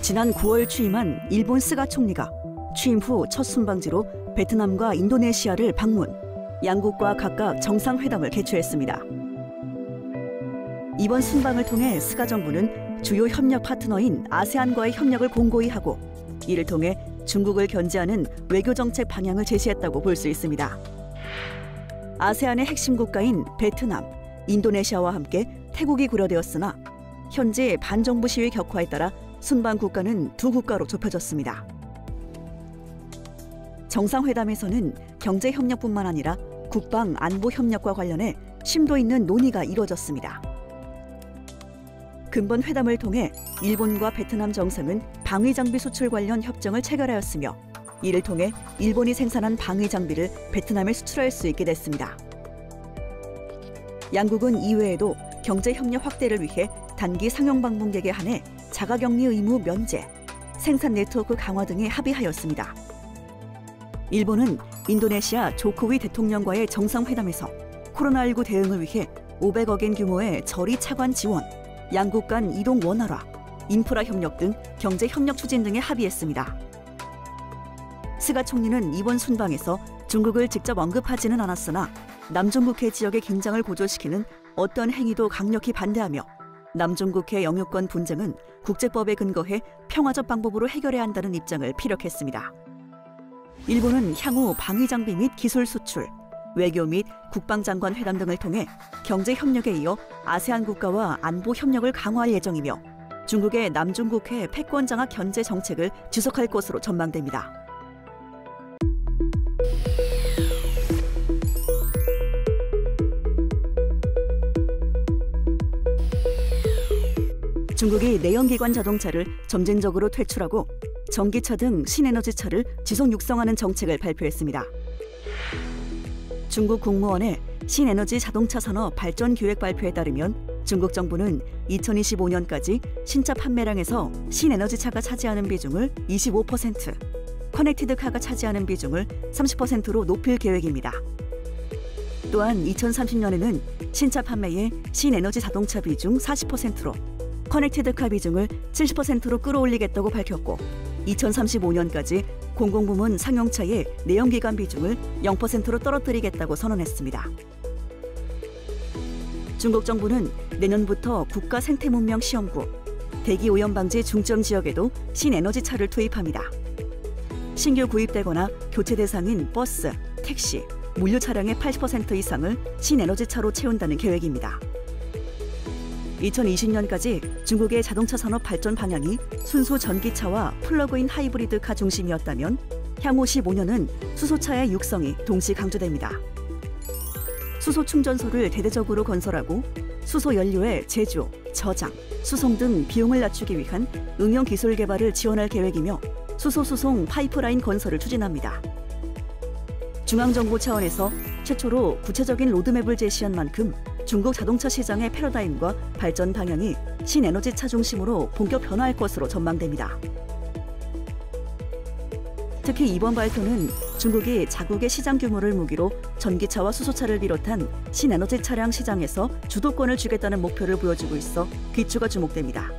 지난 9월 취임한 일본 스가 총리가 취임 후 첫 순방지로 베트남과 인도네시아를 방문, 양국과 각각 정상회담을 개최했습니다. 이번 순방을 통해 스가 정부는 주요 협력 파트너인 아세안과의 협력을 공고히 하고 이를 통해 중국을 견제하는 외교정책 방향을 제시했다고 볼 수 있습니다. 아세안의 핵심 국가인 베트남, 인도네시아와 함께 태국이 고려되었으나 현재 반정부 시위 격화에 따라 순방 국가는 두 국가로 좁혀졌습니다. 정상회담에서는 경제협력뿐만 아니라 국방, 안보 협력과 관련해 심도 있는 논의가 이루어졌습니다. 근본 회담을 통해 일본과 베트남 정상은 방위장비 수출 관련 협정을 체결하였으며 이를 통해 일본이 생산한 방위장비를 베트남에 수출할 수 있게 됐습니다. 양국은 이외에도 경제협력 확대를 위해 단기 상용 방문객에 한해 자가격리 의무 면제, 생산 네트워크 강화 등에 합의하였습니다. 일본은 인도네시아 조코위 대통령과의 정상회담에서 코로나19 대응을 위해 500억엔 규모의 저리 차관 지원, 양국 간 이동 원활화, 인프라 협력 등 경제 협력 추진 등에 합의했습니다. 스가 총리는 이번 순방에서 중국을 직접 언급하지는 않았으나 남중국해 지역의 긴장을 고조시키는 어떤 행위도 강력히 반대하며 남중국해 영유권 분쟁은 국제법에 근거해 평화적 방법으로 해결해야 한다는 입장을 피력했습니다. 일본은 향후 방위장비 및 기술 수출, 외교 및 국방장관 회담 등을 통해 경제 협력에 이어 아세안 국가와 안보 협력을 강화할 예정이며 중국의 남중국해 패권 장악 견제 정책을 지속할 것으로 전망됩니다. 중국이 내연기관 자동차를 점진적으로 퇴출하고 전기차 등 신에너지차를 지속 육성하는 정책을 발표했습니다. 중국 국무원의 신에너지 자동차 산업 발전 기획 발표에 따르면 중국 정부는 2025년까지 신차 판매량에서 신에너지차가 차지하는 비중을 25%, 커넥티드카가 차지하는 비중을 30%로 높일 계획입니다. 또한 2030년에는 신차 판매의 신에너지 자동차 비중 40%로 커넥티드카 비중을 70%로 끌어올리겠다고 밝혔고 2035년까지 공공부문 상용차의 내연기관 비중을 0%로 떨어뜨리겠다고 선언했습니다. 중국 정부는 내년부터 국가 생태문명 시험구, 대기오염 방지 중점 지역에도 신에너지차를 투입합니다. 신규 구입되거나 교체 대상인 버스, 택시, 물류 차량의 80% 이상을 신에너지차로 채운다는 계획입니다. 2020년까지 중국의 자동차 산업 발전 방향이 순수 전기차와 플러그인 하이브리드카 중심이었다면 향후 15년은 수소차의 육성이 동시 강조됩니다. 수소 충전소를 대대적으로 건설하고 수소 연료의 제조, 저장, 수송 등 비용을 낮추기 위한 응용 기술 개발을 지원할 계획이며 수소 수송 파이프라인 건설을 추진합니다. 중앙정부 차원에서 최초로 구체적인 로드맵을 제시한 만큼 중국 자동차 시장의 패러다임과 발전 방향이 신에너지차 중심으로 본격 변화할 것으로 전망됩니다. 특히 이번 발표는 중국이 자국의 시장 규모를 무기로 전기차와 수소차를 비롯한 신에너지 차량 시장에서 주도권을 쥐겠다는 목표를 보여주고 있어 귀추가 주목됩니다.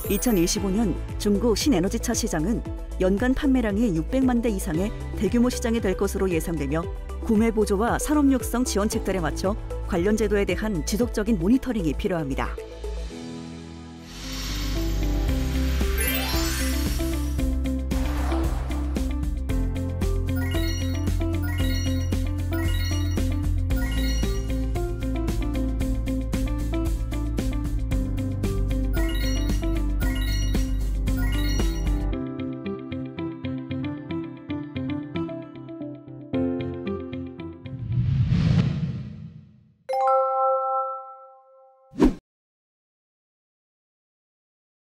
2025년 중국 신에너지차 시장은 연간 판매량이 600만 대 이상의 대규모 시장이 될 것으로 예상되며 구매 보조와 산업 육성 지원책들에 맞춰 관련 제도에 대한 지속적인 모니터링이 필요합니다.